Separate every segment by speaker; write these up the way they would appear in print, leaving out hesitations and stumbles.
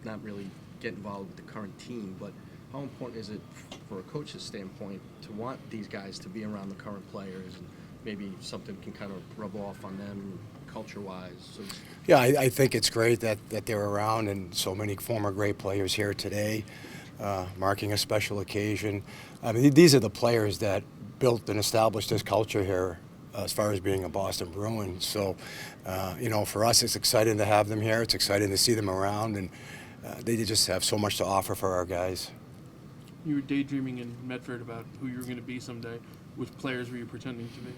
Speaker 1: not really get involved with the current team, but how important is it for a coach's standpoint to want these guys to be around the current players, and maybe something can kind of rub off on them culture-wise? So
Speaker 2: Yeah, I think it's great that they're around, and so many former great players here today, marking a special occasion. I mean, these are the players that built and established this culture here as far as being a Boston Bruin. So, for us, it's exciting to have them here. It's exciting to see them around, and they just have so much to offer for our guys.
Speaker 3: You were daydreaming in Medford about who you were going to be someday. Which players were you pretending to be?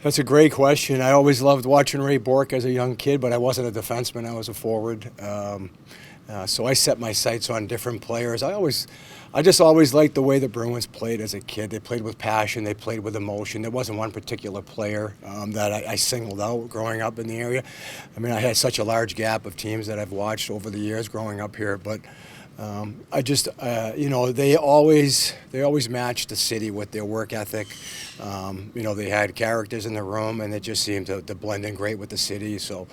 Speaker 2: That's a great question. I always loved watching Ray Bourque as a young kid, but I wasn't a defenseman. I was a forward. So I set my sights on different players. I just always liked the way the Bruins played as a kid. They played with passion. They played with emotion. There wasn't one particular player that I singled out growing up in the area. I mean, I had such a large gap of teams that I've watched over the years growing up here, but they always matched the city with their work ethic. They had characters in the room, and it just seemed to blend in great with the city. So,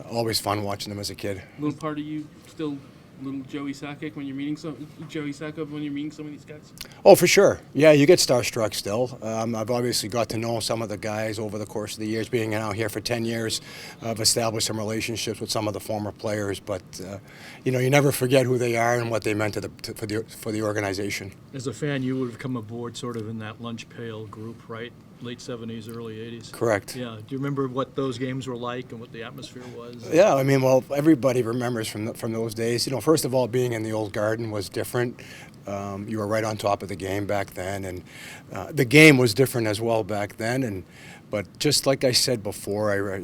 Speaker 2: always fun watching them as a kid.
Speaker 3: A little part of you still, little Joey Sacco when you're meeting some of these guys.
Speaker 2: Oh, for sure. Yeah, you get starstruck still. I've obviously got to know some of the guys over the course of the years. Being out here for 10 years, I've established some relationships with some of the former players. But you never forget who they are and what they meant for the organization.
Speaker 4: As a fan, you would have come aboard sort of in that lunch pail group, right? Late 70s, early 80s.
Speaker 2: Correct.
Speaker 4: Yeah. Do you remember what those games were like and what the atmosphere was?
Speaker 2: Yeah, I mean, well, everybody remembers from those days. First of all, being in the old Garden was different. You were right on top of the game back then, and the game was different as well back then. But just like I said before,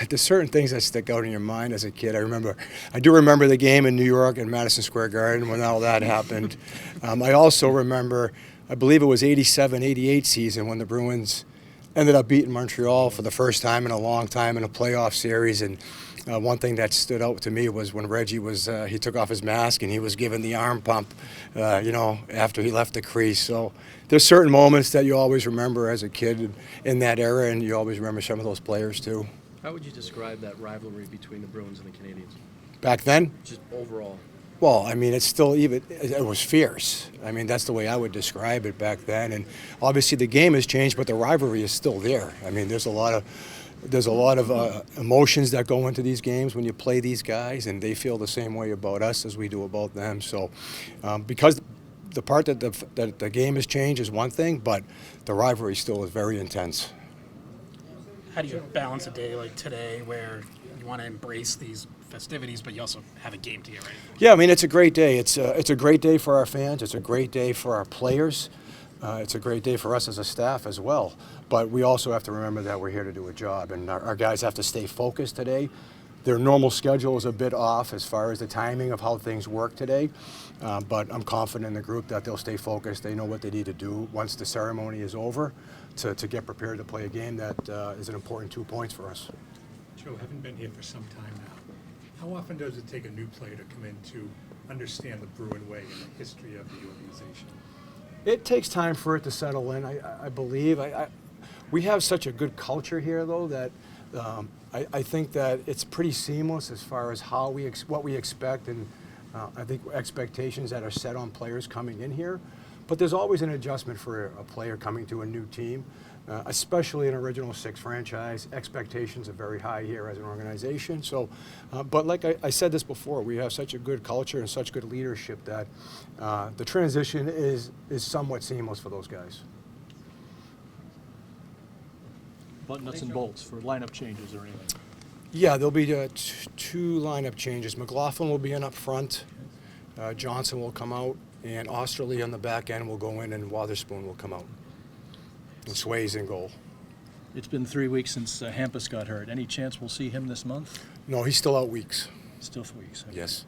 Speaker 2: there's certain things that stick out in your mind as a kid. I do remember the game in New York in Madison Square Garden when all that happened. I also remember, I believe it was 87-88 season when the Bruins ended up beating Montreal for the first time in a long time in a playoff series. And one thing that stood out to me was when Reggie he took off his mask and he was given the arm pump, after he left the crease. So there's certain moments that you always remember as a kid in that era, and you always remember some of those players too.
Speaker 1: how would you describe that rivalry between the Bruins and the Canadians?
Speaker 2: Back then?
Speaker 1: Just overall.
Speaker 2: Well, I mean, it was fierce. I mean, that's the way I would describe it back then. And obviously the game has changed, but the rivalry is still there. I mean, there's a lot of emotions that go into these games when you play these guys, and they feel the same way about us as we do about them. So because the part that the game has changed is one thing, but the rivalry still is very intense.
Speaker 5: How do you balance a day like today where you want to embrace these festivities, but you also have a game to get ready for?
Speaker 2: Yeah, I mean, it's a great day. It's a great day for our fans. It's a great day for our players. It's a great day for us as a staff as well. But we also have to remember that we're here to do a job, and our guys have to stay focused today. Their normal schedule is a bit off as far as the timing of how things work today, but I'm confident in the group that they'll stay focused. They know what they need to do once the ceremony is over to get prepared to play a game that is an important 2 points for us.
Speaker 6: Joe, having been here for some time now, how often does it take a new player to come in to understand the Bruin way and the history of the organization?
Speaker 2: It takes time for it to settle in, I believe. We have such a good culture here, though, that I think that it's pretty seamless as far as what we expect, and I think expectations that are set on players coming in here. But there's always an adjustment for a player coming to a new team, especially an Original Six franchise. Expectations are very high here as an organization. So, but like I said this before, we have such a good culture and such good leadership that the transition is somewhat seamless for those guys.
Speaker 4: About nuts and bolts for lineup changes or anything?
Speaker 2: Yeah, there'll be two lineup changes. McLaughlin will be in up front. Johnson will come out, and Osterley on the back end will go in, and Wotherspoon will come out. And Sway's in goal.
Speaker 4: It's been 3 weeks since Hampus got hurt. Any chance we'll see him this month?
Speaker 2: No, he's still out weeks.
Speaker 4: Still 3 weeks. Okay.
Speaker 2: Yes.